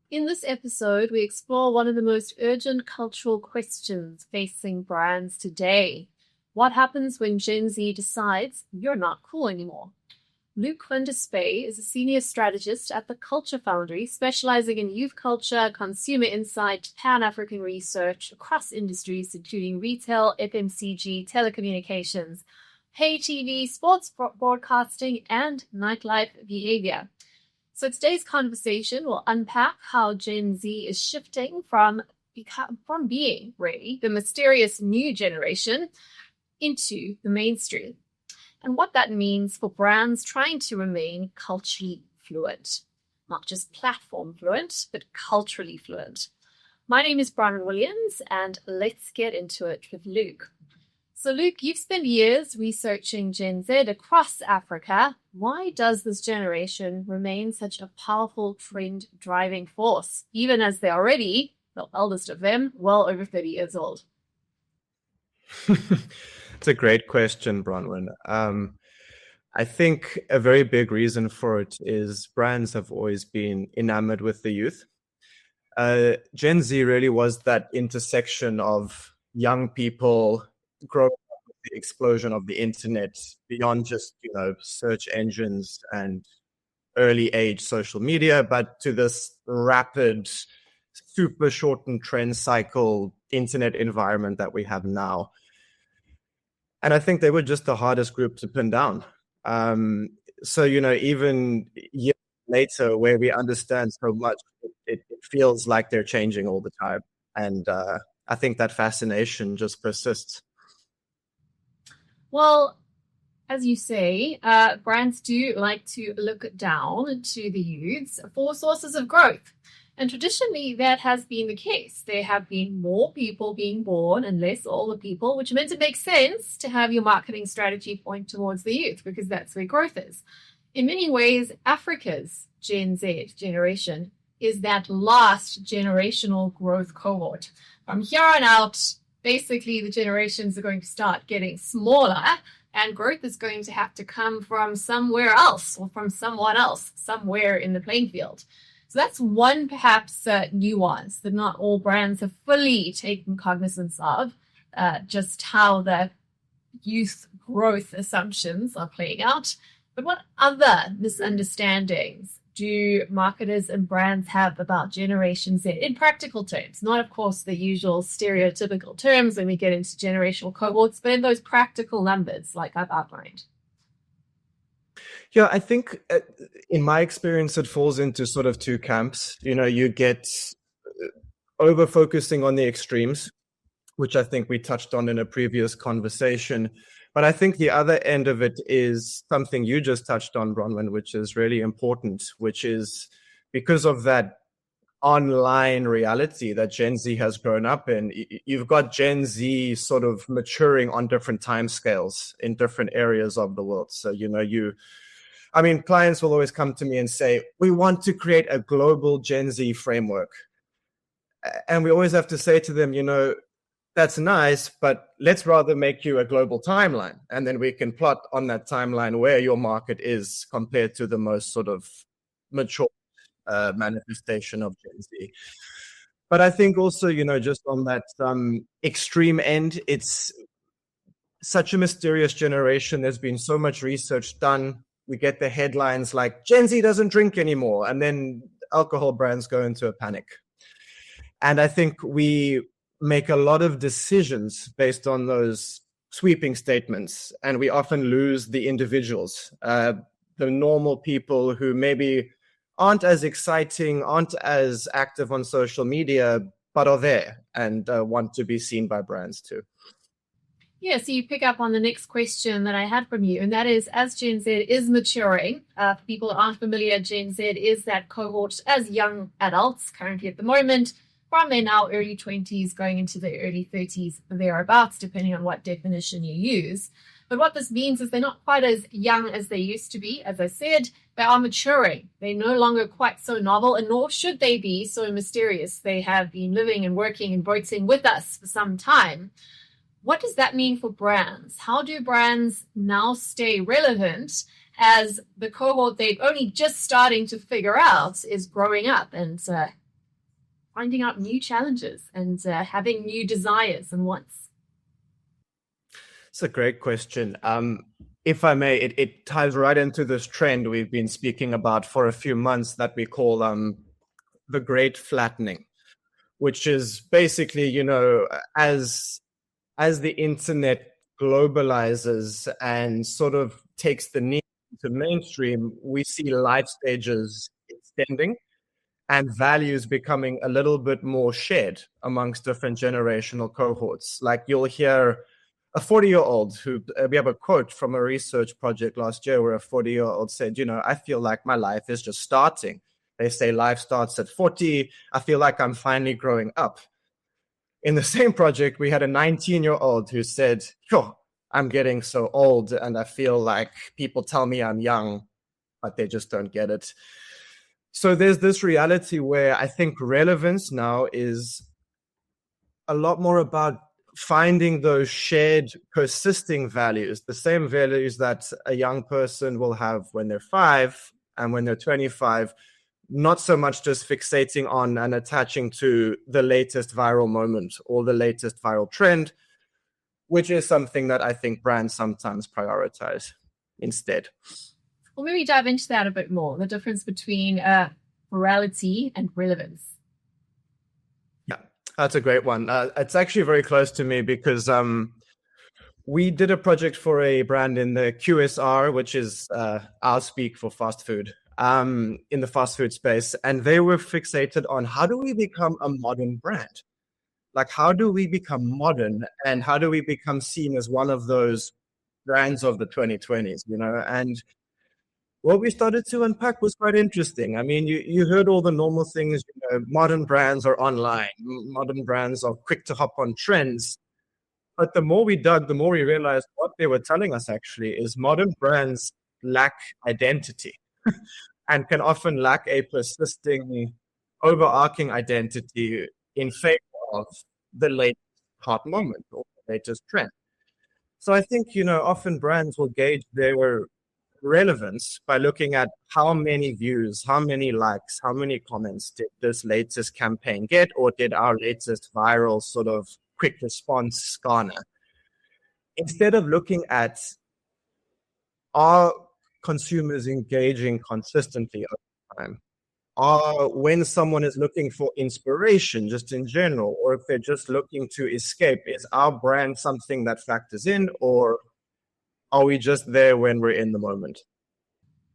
In this episode, we explore one of the most urgent cultural questions facing brands today. What happens when Gen Z decides you're not cool anymore? Luc van der Spuy is a senior strategist at the Culture Foundry, specializing in youth culture, consumer insight, Pan-African research across industries, including retail, FMCG, telecommunications, pay TV, sports broadcasting, and nightlife behavior. So today's conversation will unpack how Gen Z is shifting from being really the mysterious new generation into the mainstream, and what that means for brands trying to remain culturally fluent, not just platform fluent, but culturally fluent. My name is Bronwyn Williams, and let's get into it with Luc. So Luc, you've spent years researching Gen Z across Africa. Why does this generation remain such a powerful trend driving force, even as they're already, the eldest of them, well over 30 years old? It's a great question, Bronwyn. I think a very big reason for it is brands have always been enamored with the youth. Gen Z really was that intersection of young people growing up with the explosion of the internet beyond just, search engines and early age social media, but to this rapid, super shortened trend cycle internet environment that we have now. And I think they were just the hardest group to pin down. So, even years later, where we understand so much, it feels like they're changing all the time. And I think that fascination just persists. Well, as you say, brands do like to look down to the youths for sources of growth. And traditionally, that has been the case. There have been more people being born and less older people, which meant it makes sense to have your marketing strategy point towards the youth, because that's where growth is. In many ways, Africa's Gen Z generation is that last generational growth cohort. From here on out, basically the generations are going to start getting smaller, and growth is going to have to come from somewhere else or from someone else, somewhere in the playing field. So that's one perhaps nuance that not all brands have fully taken cognizance of, just how the youth growth assumptions are playing out. But what other misunderstandings do marketers and brands have about Generation Z in practical terms? Not, of course, the usual stereotypical terms when we get into generational cohorts, but in those practical numbers like I've outlined. Yeah, I think in my experience, it falls into sort of two camps. You get over-focusing on the extremes, which I think we touched on in a previous conversation. But I think the other end of it is something you just touched on, Bronwyn, which is really important, which is because of that online reality that Gen Z has grown up in, you've got Gen Z sort of maturing on different timescales in different areas of the world. So, clients will always come to me and say, we want to create a global Gen Z framework. And we always have to say to them, that's nice, but let's rather make you a global timeline. And then we can plot on that timeline where your market is compared to the most sort of mature manifestation of Gen Z. But I think also, just on that extreme end, it's such a mysterious generation. There's been so much research done. We get the headlines like Gen Z doesn't drink anymore, and then alcohol brands go into a panic. And I think we make a lot of decisions based on those sweeping statements, and we often lose the individuals, the normal people who maybe aren't as exciting, aren't as active on social media, but are there and want to be seen by brands too. Yeah, so you pick up on the next question that I had from you, and that is, as Gen Z is maturing, for people who aren't familiar, Gen Z is that cohort as young adults currently at the moment, from their now early 20s going into their early 30s, thereabouts, depending on what definition you use. But what this means is they're not quite as young as they used to be. As I said, they are maturing. They're no longer quite so novel, and nor should they be so mysterious. They have been living and working and voting with us for some time. What does that mean for brands? How do brands now stay relevant as the cohort they're only just starting to figure out is growing up and finding out new challenges and having new desires and wants? It's a great question. If I may, it ties right into this trend we've been speaking about for a few months that we call the great flattening, which is basically, as the internet globalizes and sort of takes the need to mainstream, we see life stages extending and values becoming a little bit more shared amongst different generational cohorts. Like you'll hear a 40-year-old who, we have a quote from a research project last year where a 40-year-old said, I feel like my life is just starting. They say life starts at 40. I feel like I'm finally growing up. In the same project, we had a 19-year-old who said, I'm getting so old and I feel like people tell me I'm young, but they just don't get it. So there's this reality where I think relevance now is a lot more about finding those shared persisting values, the same values that a young person will have when they're 5 and when they're 25, not so much just fixating on and attaching to the latest viral moment or the latest viral trend, which is something that I think brands sometimes prioritize instead. Well, maybe dive into that a bit more, the difference between virality and relevance. Yeah, that's a great one. It's actually very close to me because we did a project for a brand in the QSR, which is our speak for fast food, in the fast food space. And they were fixated on how do we become a modern brand? Like, how do we become modern and how do we become seen as one of those brands of the 2020s, And what we started to unpack was quite interesting. I mean, you heard all the normal things, modern brands are online, modern brands are quick to hop on trends. But the more we dug, the more we realized what they were telling us actually is modern brands lack identity and can often lack a persisting, overarching identity in favor of the latest hot moment or the latest trend. So I think, often brands will gauge their relevance by looking at how many views, how many likes, how many comments did this latest campaign get, or did our latest viral sort of quick response garner, instead of looking at are consumers engaging consistently over time, or when someone is looking for inspiration just in general, or if they're just looking to escape, is our brand something that factors in, or are we just there when we're in the moment?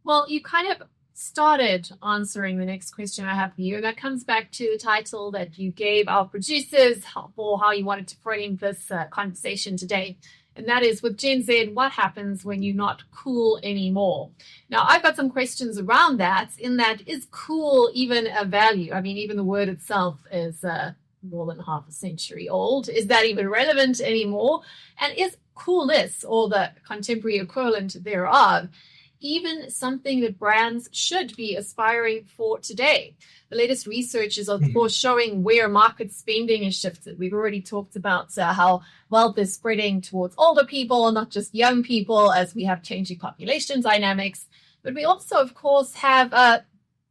Well, you kind of started answering the next question I have for you, and that comes back to the title that you gave our producers for how you wanted to frame this conversation today. And that is, with Gen Z, what happens when you're not cool anymore? Now, I've got some questions around that, in that, is cool even a value? I mean, even the word itself is more than half a century old. Is that even relevant anymore? And is coolness, or the contemporary equivalent thereof, even something that brands should be aspiring for today? The latest research is, of course, showing where market spending has shifted. We've already talked about how wealth is spreading towards older people, not just young people, as we have changing population dynamics. But we also, of course, have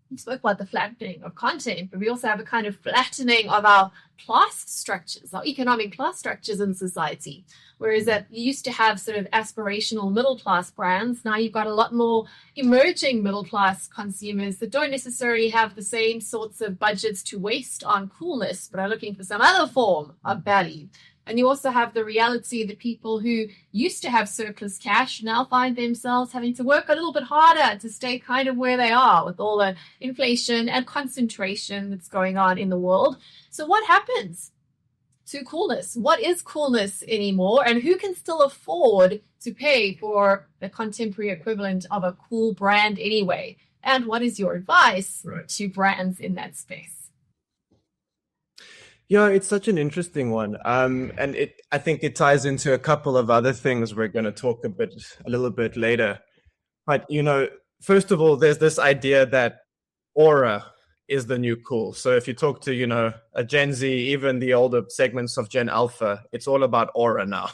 we spoke about the flattening of content, but we also have a kind of flattening of our class structures, our economic class structures in society. Whereas that you used to have sort of aspirational middle-class brands, now you've got a lot more emerging middle-class consumers that don't necessarily have the same sorts of budgets to waste on coolness, but are looking for some other form of value. And you also have the reality that people who used to have surplus cash now find themselves having to work a little bit harder to stay kind of where they are with all the inflation and concentration that's going on in the world. So what happens to coolness? What is coolness anymore? And who can still afford to pay for the contemporary equivalent of a cool brand anyway? And what is your advice to brands in that space? Yeah, it's such an interesting one. And I think it ties into a couple of other things we're going to talk a little bit later. But, first of all, there's this idea that aura is the new cool. So if you talk to, a Gen Z, even the older segments of Gen Alpha, it's all about aura now.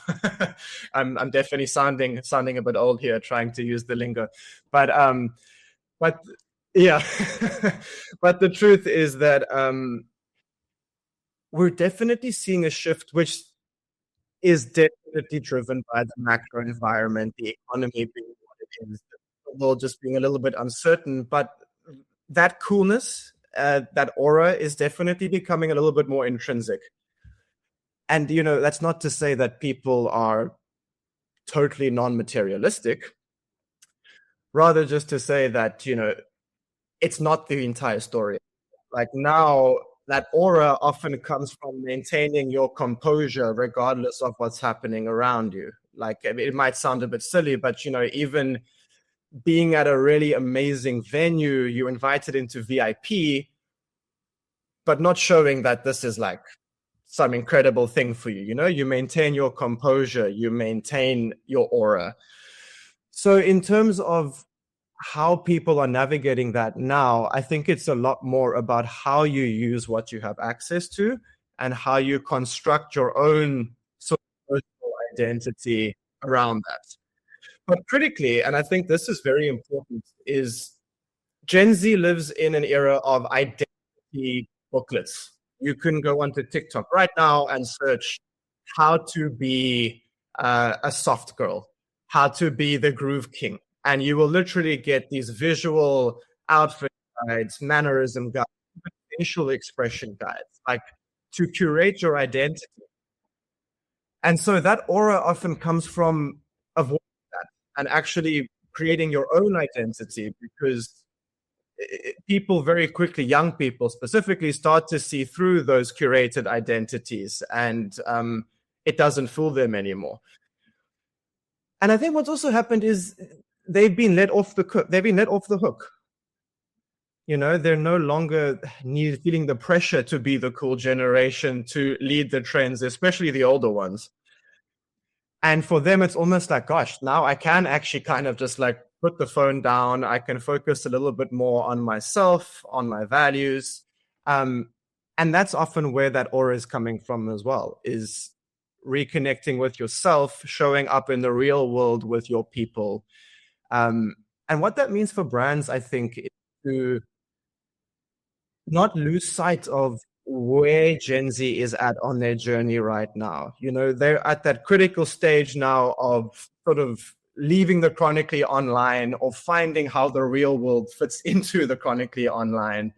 I'm definitely sounding a bit old here, trying to use the lingo. But yeah, but the truth is that, we're definitely seeing a shift, which is definitely driven by the macro environment, the economy being what it is, the world just being a little bit uncertain. But that coolness, that aura is definitely becoming a little bit more intrinsic. And, that's not to say that people are totally non-materialistic, rather just to say that, it's not the entire story. Like now, that aura often comes from maintaining your composure regardless of what's happening around you. Like, it might sound a bit silly, but even being at a really amazing venue, you're invited into VIP, but not showing that this is like some incredible thing for you. You maintain your composure, you maintain your aura. So in terms of how people are navigating that now, I think it's a lot more about how you use what you have access to and how you construct your own sort of personal identity around that. But critically, and I think this is very important, is Gen Z lives in an era of identity booklets. You can go onto TikTok right now and search how to be a soft girl, how to be the groove king. And you will literally get these visual outfit guides, mannerism guides, facial expression guides, like to curate your identity. And so that aura often comes from avoiding that and actually creating your own identity, because people very quickly, young people specifically, start to see through those curated identities, and it doesn't fool them anymore. And I think what's also happened is they've been let off the hook. They're no longer feeling the pressure to be the cool generation, to lead the trends, especially the older ones. And for them, it's almost like, gosh, now I can actually kind of just like put the phone down. I can focus a little bit more on myself, on my values. And that's often where that aura is coming from as well, is reconnecting with yourself, showing up in the real world with your people. And what that means for brands, I think, is to not lose sight of where Gen Z is at on their journey right now. They're at that critical stage now of sort of leaving the chronically online or finding how the real world fits into the chronically online.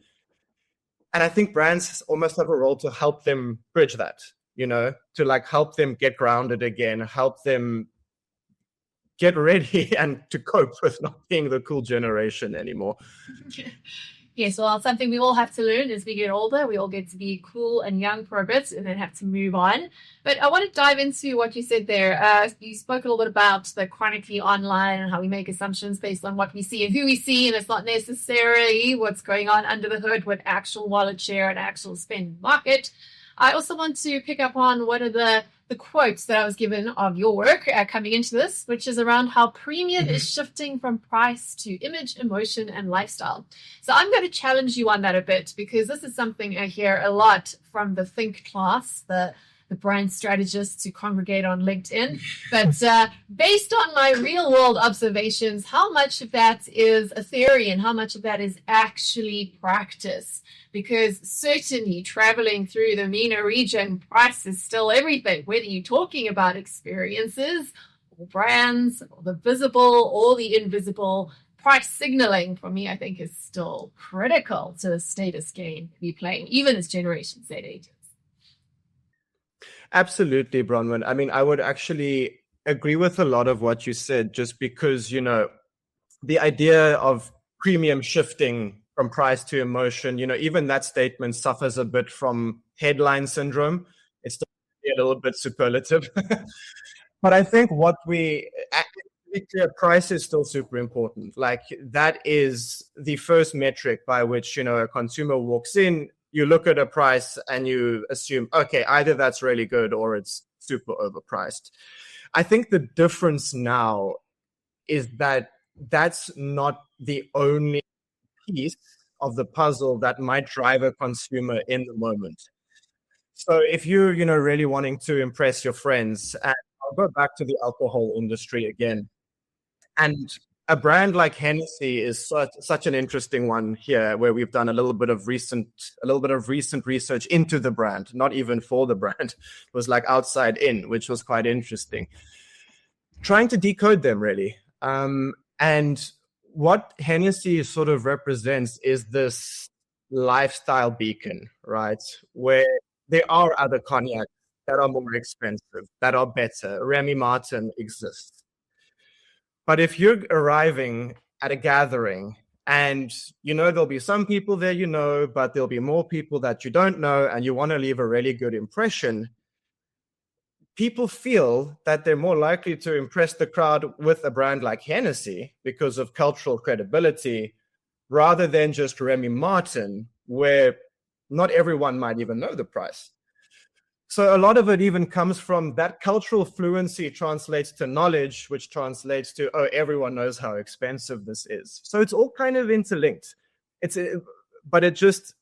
And I think brands almost have a role to help them bridge that, to like help them get grounded again, help them get ready and to cope with not being the cool generation anymore. Yes, well, something we all have to learn as we get older. We all get to be cool and young for a bit and then have to move on. But I want to dive into what you said there. You spoke a little bit about the chronically online and how we make assumptions based on what we see and who we see, and it's not necessarily what's going on under the hood with actual wallet share and actual spend market. I also want to pick up on one of the quotes that I was given of your work coming into this, which is around how premium is shifting from price to image, emotion, and lifestyle. So I'm going to challenge you on that a bit, because this is something I hear a lot from the Think class, the brand strategists who congregate on LinkedIn. But based on my real world observations, how much of that is a theory and how much of that is actually practice? Because certainly traveling through the MENA region, price is still everything, whether you're talking about experiences or brands or the visible or the invisible. Price signaling for me, I think, is still critical to the status game we play, even as Generation Z agents. Absolutely, Bronwyn. I mean, I would actually agree with a lot of what you said, just because, the idea of premium shifting from price to emotion, even that statement suffers a bit from headline syndrome. It's still a little bit superlative. But I think what price is still super important. Like, that is the first metric by which, a consumer walks in, you look at a price and you assume, okay, either that's really good or it's super overpriced. I think the difference now is that that's not the only piece of the puzzle that might drive a consumer in the moment. So if you're, really wanting to impress your friends, and I'll go back to the alcohol industry again, and a brand like Hennessy is such an interesting one here, where we've done a little bit of recent research into the brand, not even for the brand. It was like outside in, which was quite interesting. Trying to decode them, really. And what Hennessy sort of represents is this lifestyle beacon, right? Where there are other cognacs that are more expensive, that are better. Remy Martin exists. But if you're arriving at a gathering and there'll be some people there, but there'll be more people that you don't know, and you want to leave a really good impression, people feel that they're more likely to impress the crowd with a brand like Hennessy because of cultural credibility, rather than just Remy Martin, where not everyone might even know the price. So a lot of it even comes from that cultural fluency translates to knowledge, which translates to, everyone knows how expensive this is. So it's all kind of interlinked. But it just,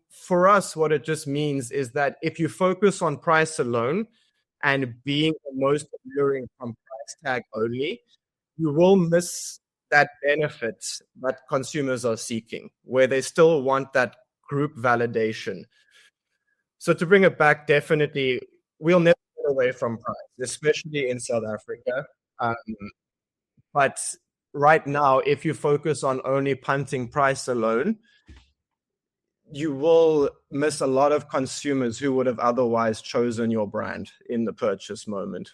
for us, what it just means is that if you focus on price alone and being the most alluring from price tag only, you will miss that benefit that consumers are seeking, where they still want that group validation. So to bring it back, definitely, we'll never get away from price, especially in South Africa. But right now, if you focus on only punting price alone, you will miss a lot of consumers who would have otherwise chosen your brand in the purchase moment.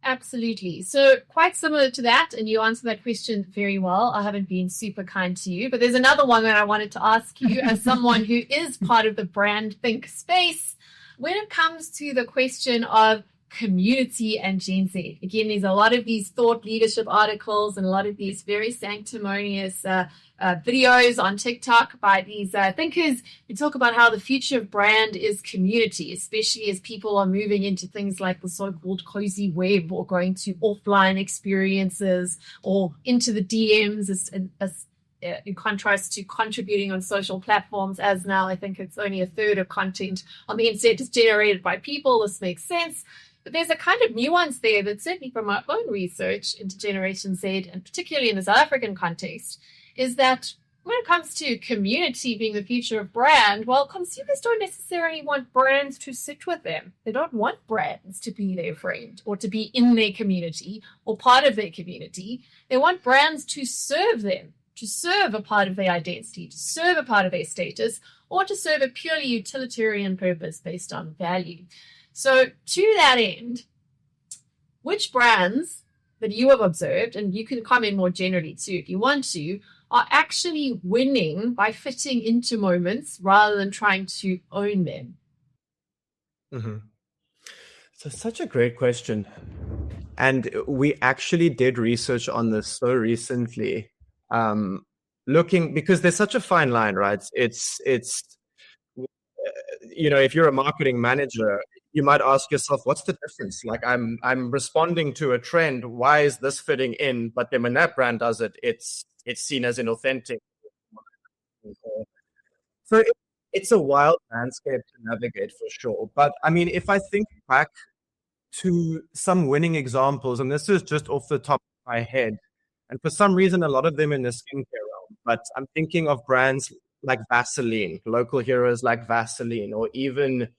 Absolutely. So quite similar to that, and you answered that question very well. I haven't been super kind to you, but there's another one that I wanted to ask you as someone who is part of the brand think space. When it comes to the question of community and Gen Z, again, there's a lot of these thought leadership articles and a lot of these very sanctimonious videos on TikTok by these thinkers who talk about how the future of brand is community, especially as people are moving into things like the so-called cozy web, or going to offline experiences, or into the DMs as in contrast to contributing on social platforms, as now I think it's only a third of content on the internet is generated by people. This makes sense. But there's a kind of nuance there that certainly from our own research into Generation Z, and particularly in the South African context, is that when it comes to community being the future of brand, well, consumers don't necessarily want brands to sit with them. They don't want brands to be their friend or to be in their community or part of their community. They want brands to serve them, to serve a part of their identity, to serve a part of their status, or to serve a purely utilitarian purpose based on value. So to that end, which brands that you have observed, and you can comment more generally too if you want to, are actually winning by fitting into moments rather than trying to own them? Mm-hmm. So such a great question. And we actually did research on this so recently, looking, because there's such a fine line, right? It's if you're a marketing manager, you might ask yourself, what's the difference? Like, I'm responding to a trend. Why is this fitting in? But then when that brand does it, it's seen as inauthentic. So it's a wild landscape to navigate for sure. But I mean, if I think back to some winning examples, and this is just off the top of my head, and for some reason, a lot of them in the skincare realm, but I'm thinking of brands like Vaseline, local heroes like Vaseline, or even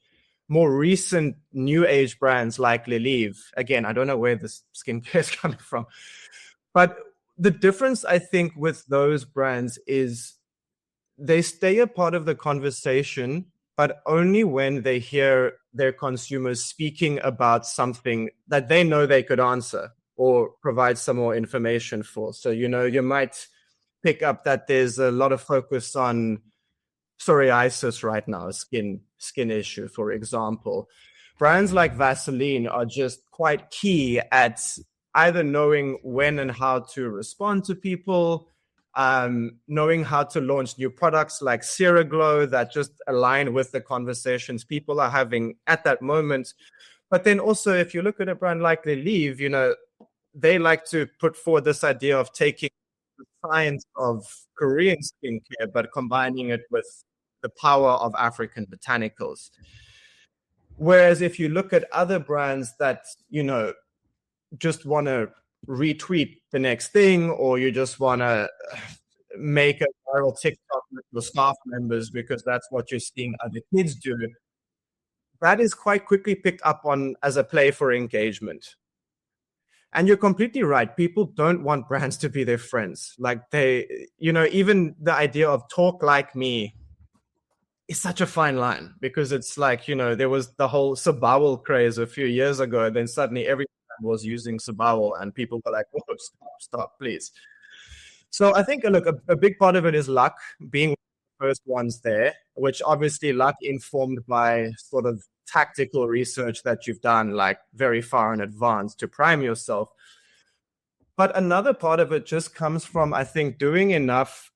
more recent new age brands like Lilive. Again, I don't know where this skincare is coming from, but the difference I think with those brands is they stay a part of the conversation, but only when they hear their consumers speaking about something that they know they could answer or provide some more information for. So, you might pick up that there's a lot of focus on psoriasis right now, skin issue, for example. Brands like Vaseline are just quite key at either knowing when and how to respond to people, knowing how to launch new products like CeraGlow that just align with the conversations people are having at that moment. But then also, if you look at a brand like Lilive, they like to put forward this idea of taking the science of Korean skincare, but combining it with the power of African botanicals. Whereas if you look at other brands that, just want to retweet the next thing, or you just want to make a viral TikTok with your staff members because that's what you're seeing other kids do, that is quite quickly picked up on as a play for engagement. And you're completely right. People don't want brands to be their friends. Like they, even the idea of talk like me is such a fine line, because it's like, there was the whole Spuy craze a few years ago. And then suddenly everyone was using Spuy and people were like, whoa, stop, please. So I think, look, a big part of it is luck, being one of the first ones there, which obviously luck informed by sort of tactical research that you've done like very far in advance to prime yourself. But another part of it just comes from, I think, doing enough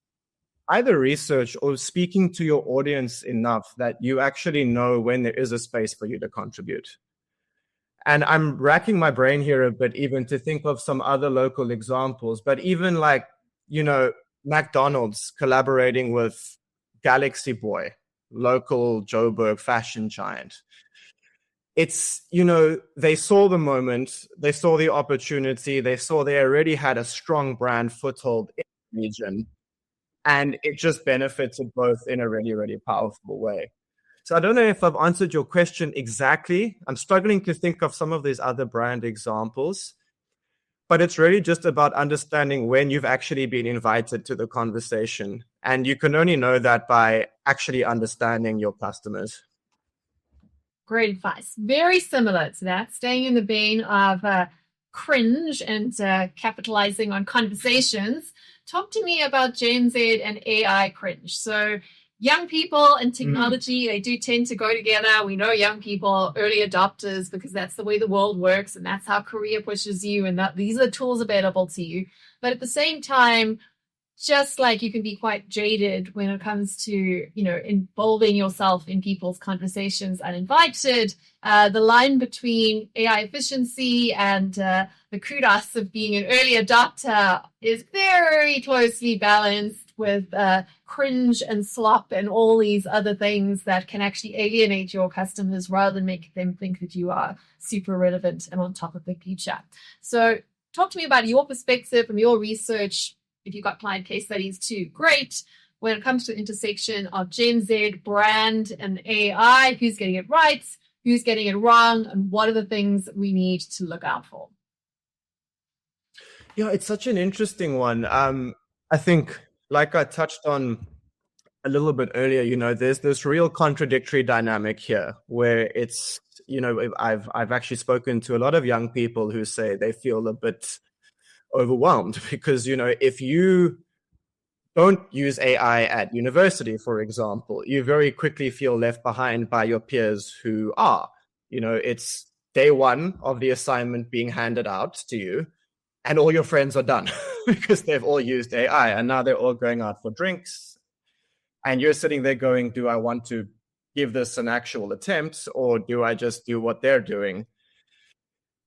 either research or speaking to your audience enough that you actually know when there is a space for you to contribute. And I'm racking my brain here a bit even to think of some other local examples, but even like, McDonald's collaborating with Galaxy Boy, local Joburg fashion giant. It's, they saw the moment, they saw the opportunity, they saw they already had a strong brand foothold in the region, and it just benefited both in a really, really powerful way. So I don't know if I've answered your question exactly. I'm struggling to think of some of these other brand examples, but it's really just about understanding when you've actually been invited to the conversation. And you can only know that by actually understanding your customers. Great advice. Very similar to that, staying in the vein of cringe and capitalizing on conversations. Talk to me about Gen Z and AI cringe. So young people and technology, they do tend to go together. We know young people, early adopters, because that's the way the world works and that's how career pushes you, and that these are tools available to you. But at the same time, just like you can be quite jaded when it comes to, involving yourself in people's conversations uninvited, the line between AI efficiency and the kudos of being an early adopter is very closely balanced with cringe and slop and all these other things that can actually alienate your customers rather than make them think that you are super relevant and on top of the future. So talk to me about your perspective and your research. If you've got client case studies too, great. When it comes to the intersection of Gen Z, brand, and AI, who's getting it right, who's getting it wrong, and what are the things we need to look out for? Yeah, it's such an interesting one. I think, like I touched on a little bit earlier, there's this real contradictory dynamic here where it's, I've actually spoken to a lot of young people who say they feel a bit overwhelmed because, if you don't use AI at university, for example, you very quickly feel left behind by your peers who are. It's day one of the assignment being handed out to you, and all your friends are done because they've all used AI, and now they're all going out for drinks. And you're sitting there going, do I want to give this an actual attempt, or do I just do what they're doing?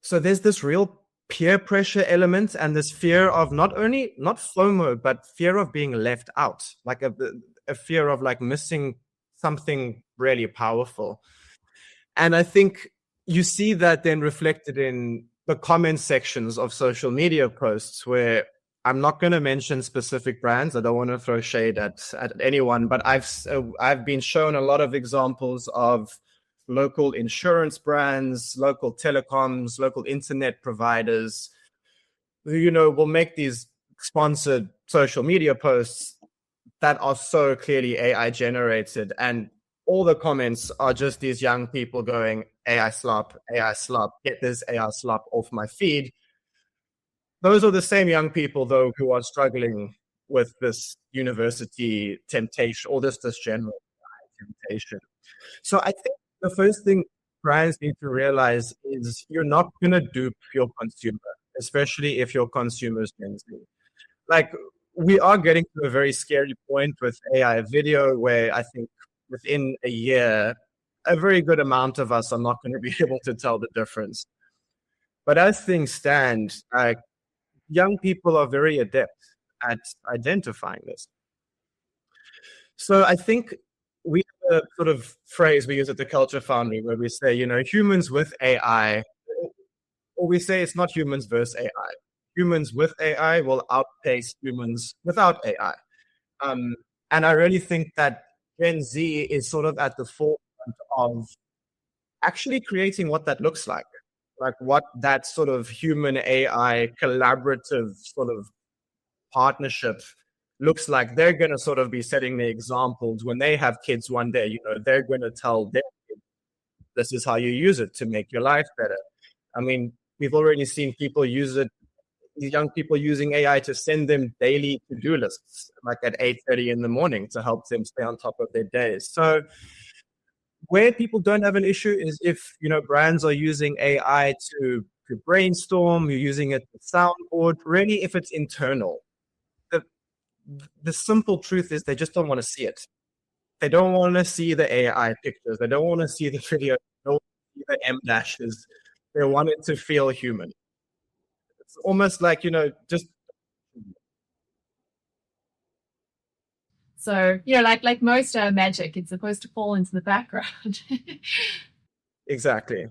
So there's this real peer pressure element and this fear of not FOMO, but fear of being left out, like a fear of like missing something really powerful. And I think you see that then reflected in the comment sections of social media posts, where I'm not going to mention specific brands. I don't want to throw shade at anyone, but I've been shown a lot of examples of local insurance brands, local telecoms, local internet providers who, will make these sponsored social media posts that are so clearly AI generated. And all the comments are just these young people going, AI slop, get this AI slop off my feed. Those are the same young people, though, who are struggling with this university temptation, or this general temptation. So I think the first thing brands need to realize is you're not going to dupe your consumer, especially if your consumer is Gen Z. Like, we are getting to a very scary point with AI video where I think within a year, a very good amount of us are not going to be able to tell the difference. But as things stand, young people are very adept at identifying this. So I think we have a sort of phrase we use at the Culture Foundry where we say, humans with AI, or we say it's not humans versus AI, humans with AI will outpace humans without AI. And I really think that Gen Z is sort of at the forefront of actually creating what that looks like what that sort of human AI collaborative sort of partnership looks like. They're going to sort of be setting the examples when they have kids one day. They're going to tell them, this is how you use it to make your life better. I mean, we've already seen people use it, these young people using AI to send them daily to-do lists, like at 8:30 in the morning, to help them stay on top of their days. So where people don't have an issue is if, brands are using AI to brainstorm, you're using it to soundboard, really if it's internal. The simple truth is they just don't want to see it. They don't want to see the AI pictures. They don't want to see the video. They don't want to see the M dashes. They want it to feel human. It's almost like, just. So, like most magic, it's supposed to fall into the background. Exactly.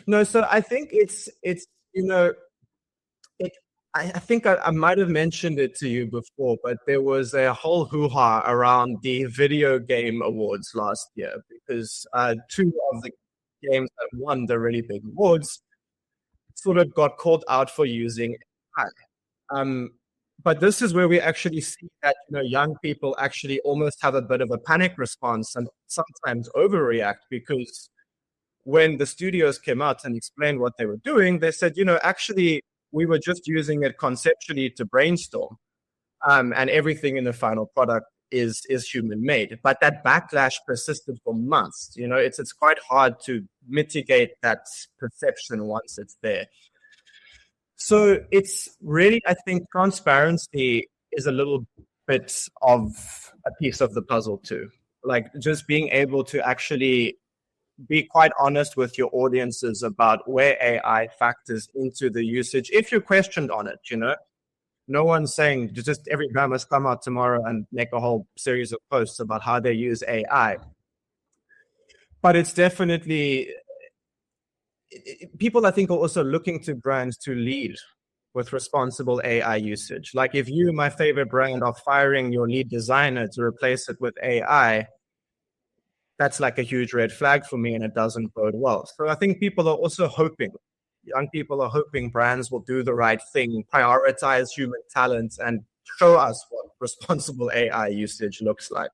No, so I think it's I think I might have mentioned it to you before, but there was a whole hoo-ha around the video game awards last year because two of the games that won the really big awards sort of got called out for using AI. But this is where we actually see that young people actually almost have a bit of a panic response and sometimes overreact, because when the studios came out and explained what they were doing, they said, actually, we were just using it conceptually to brainstorm, and everything in the final product is human made. But that backlash persisted for months. It's quite hard to mitigate that perception once it's there. So it's really, I think, transparency is a little bit of a piece of the puzzle too. Like just being able to actually be quite honest with your audiences about where AI factors into the usage. If you're questioned on it, no one's saying just every brand must come out tomorrow and make a whole series of posts about how they use AI. But it's definitely, people I think are also looking to brands to lead with responsible AI usage. Like if you, my favorite brand, are firing your lead designer to replace it with AI, that's like a huge red flag for me, and it doesn't bode well. So I think people are also hoping, young people are hoping brands will do the right thing, prioritize human talent, and show us what responsible AI usage looks like.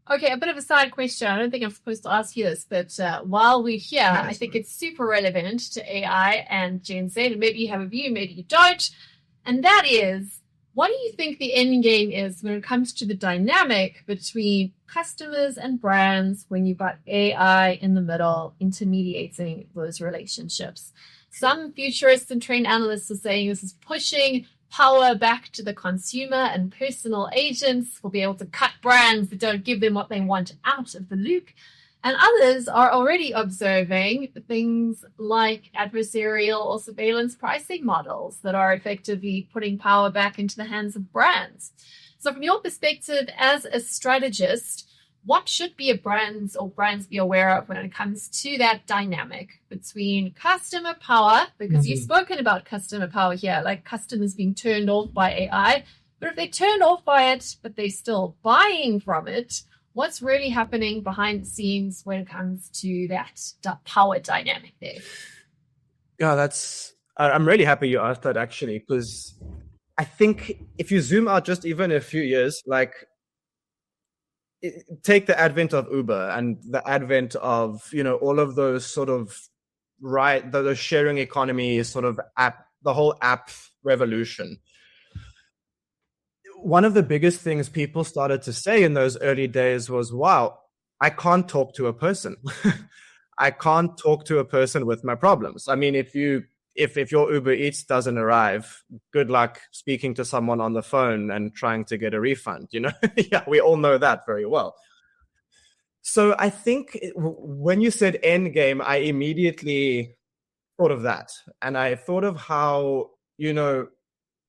Okay, a bit of a side question. I don't think I'm supposed to ask you this, but while we're here, I think it's super relevant to AI and Gen Z. And maybe you have a view, maybe you don't. And that is, what do you think the end game is when it comes to the dynamic between customers and brands when you've got AI in the middle, intermediating those relationships? Some futurists and trend analysts are saying this is pushing power back to the consumer, and personal agents will be able to cut brands that don't give them what they want out of the loop. And others are already observing things like adversarial or surveillance pricing models that are effectively putting power back into the hands of brands. So from your perspective as a strategist, what should be brands be aware of when it comes to that dynamic between customer power? Because you've spoken about customer power here, like customers being turned off by AI. But if they're turned off by it, but they're still buying from it, what's really happening behind the scenes when it comes to that power dynamic there? Yeah, I'm really happy you asked that, actually, because I think if you zoom out just even a few years, like take the advent of Uber and the advent of, all of those sort of the sharing economy sort of the whole app revolution. One of the biggest things people started to say in those early days was, wow, I can't talk to a person. I can't talk to a person with my problems. I mean, if your Uber Eats doesn't arrive, good luck speaking to someone on the phone and trying to get a refund, Yeah, we all know that very well. So I think when you said end game, I immediately thought of that. And I thought of how,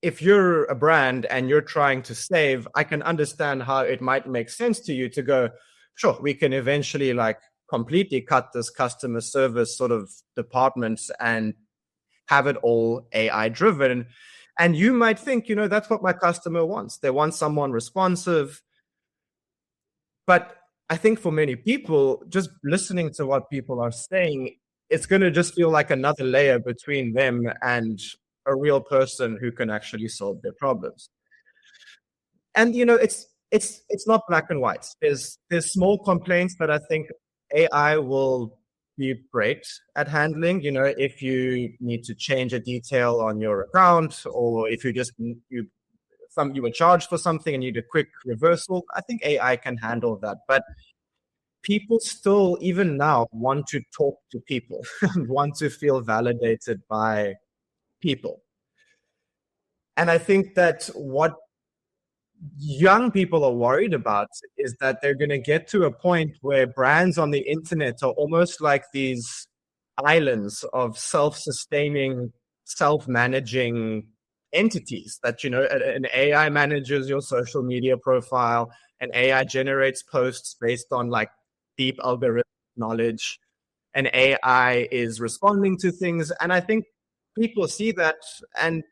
if you're a brand and you're trying to save, I can understand how it might make sense to you to go, sure, we can eventually completely cut this customer service sort of department and have it all AI driven. And you might think, that's what my customer wants. They want someone responsive. But I think for many people, just listening to what people are saying, it's going to just feel like another layer between them and a real person who can actually solve their problems. And it's not black and white. There's small complaints that I think AI will be great at handling. If you need to change a detail on your account, or if you were charged for something and you need a quick reversal, I think AI can handle that. But people still, even now, want to talk to people and want to feel validated by people. And I think that what young people are worried about is that they're going to get to a point where brands on the internet are almost like these islands of self-sustaining, self-managing entities that, an AI manages your social media profile, an AI generates posts based on like deep algorithm knowledge, an AI is responding to things. And I think people see that and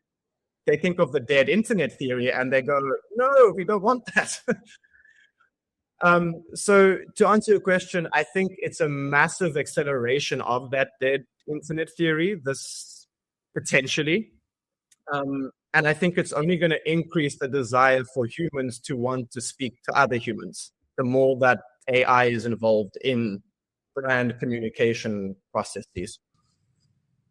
they think of the dead internet theory and they go, no, we don't want that. So to answer your question, I think it's a massive acceleration of that dead internet theory, this potentially. And I think it's only going to increase the desire for humans to want to speak to other humans, the more that AI is involved in brand communication processes.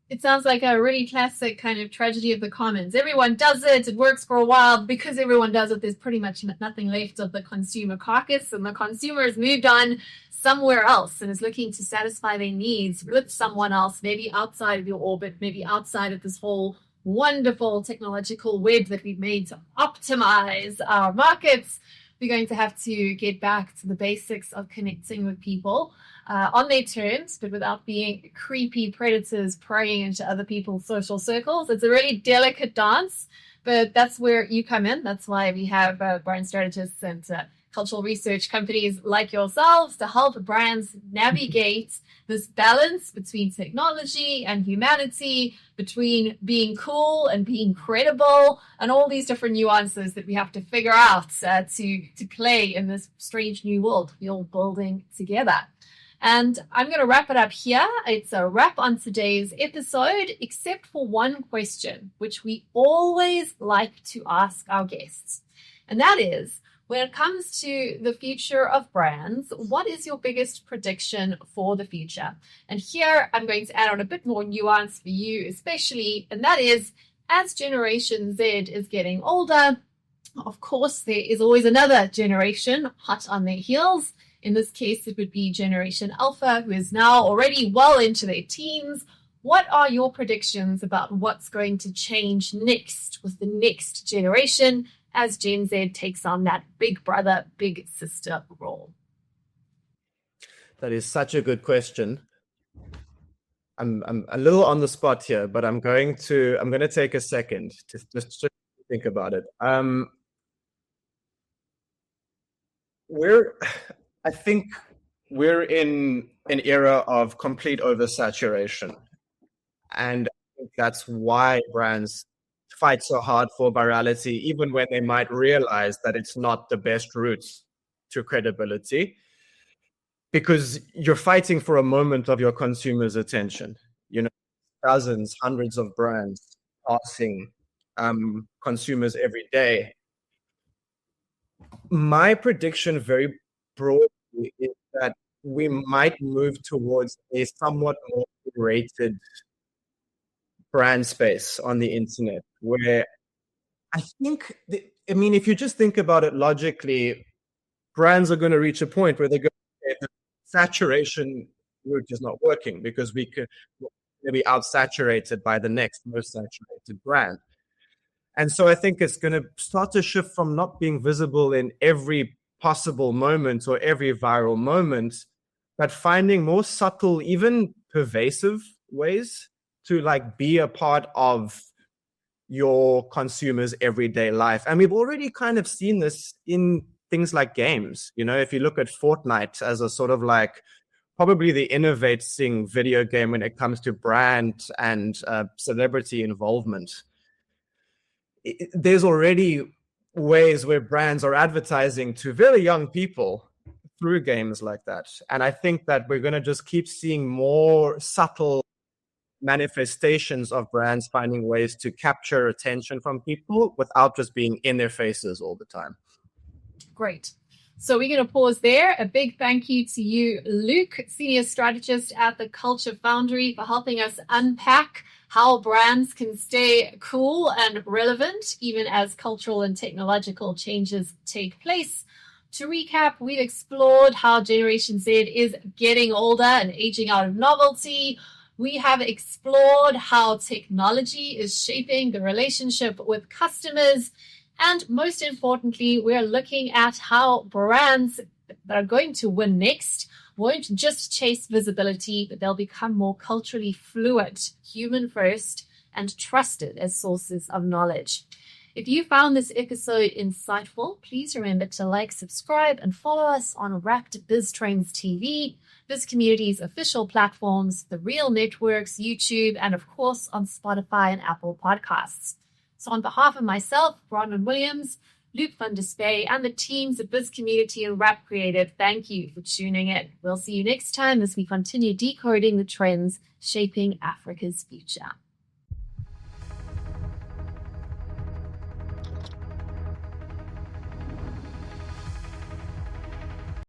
It sounds like a really classic kind of tragedy of the commons. Everyone does it. It works for a while. Because everyone does it, there's pretty much nothing left of the consumer carcass, and the consumer has moved on somewhere else and is looking to satisfy their needs with someone else, maybe outside of your orbit, maybe outside of this whole wonderful technological web that we've made to optimize our markets. We're going to have to get back to the basics of connecting with people on their terms, but without being creepy predators preying into other people's social circles. It's a really delicate dance, but that's where you come in. That's why we have brand strategists and cultural research companies like yourselves to help brands navigate this balance between technology and humanity, between being cool and being credible, and all these different nuances that we have to figure out to play in this strange new world we're all building together. And I'm going to wrap it up here. It's a wrap on today's episode, except for one question, which we always like to ask our guests. And that is, when it comes to the future of brands, what is your biggest prediction for the future? And here I'm going to add on a bit more nuance for you, especially, and that is, as Generation Z is getting older, of course, there is always another generation hot on their heels. In this case, it would be Generation Alpha, who is now already well into their teens. What are your predictions about what's going to change next with the next generation as Gen Z takes on that big brother, big sister role? That is such a good question. I'm a little on the spot here, but I'm going to take a second to just think about it. I think we're in an era of complete oversaturation. And I think that's why brands fight so hard for virality, even when they might realize that it's not the best route to credibility, because you're fighting for a moment of your consumer's attention. Dozens, hundreds of brands passing consumers every day. My prediction very broadly is that we might move towards a somewhat more curated brand space on the internet, where I think, if you just think about it logically, brands are going to reach a point where they go, okay, the saturation route is not working because we're going to be outsaturated by the next most saturated brand. And so I think it's going to start to shift from not being visible in every possible moment or every viral moment, but finding more subtle, even pervasive ways to be a part of your consumer's everyday life. And we've already kind of seen this in things like games. If you look at Fortnite as a sort of probably the innovating video game when it comes to brand and celebrity involvement. There's already ways where brands are advertising to very young people through games like that. And I think that we're going to just keep seeing more subtle manifestations of brands finding ways to capture attention from people without just being in their faces all the time. Great. So we're going to pause there. A big thank you to you, Luke, Senior Strategist at the Culture Foundry, for helping us unpack how brands can stay cool and relevant even as cultural and technological changes take place. To recap, we've explored how Generation Z is getting older and aging out of novelty. We have explored how technology is shaping the relationship with customers. And most importantly, we're looking at how brands that are going to win next won't just chase visibility, but they'll become more culturally fluid, human first, and trusted as sources of knowledge. If you found this episode insightful, please remember to like, subscribe, and follow us on Rapt BizTrends TV, Bizcommunity's official platforms, the Real Networks, YouTube, and of course on Spotify and Apple Podcasts. So on behalf of myself, Bronwyn Williams, Luc van der Spuy, and the teams at Bizcommunity and Rapt Creative, thank you for tuning in. We'll see you next time as we continue decoding the trends shaping Africa's future.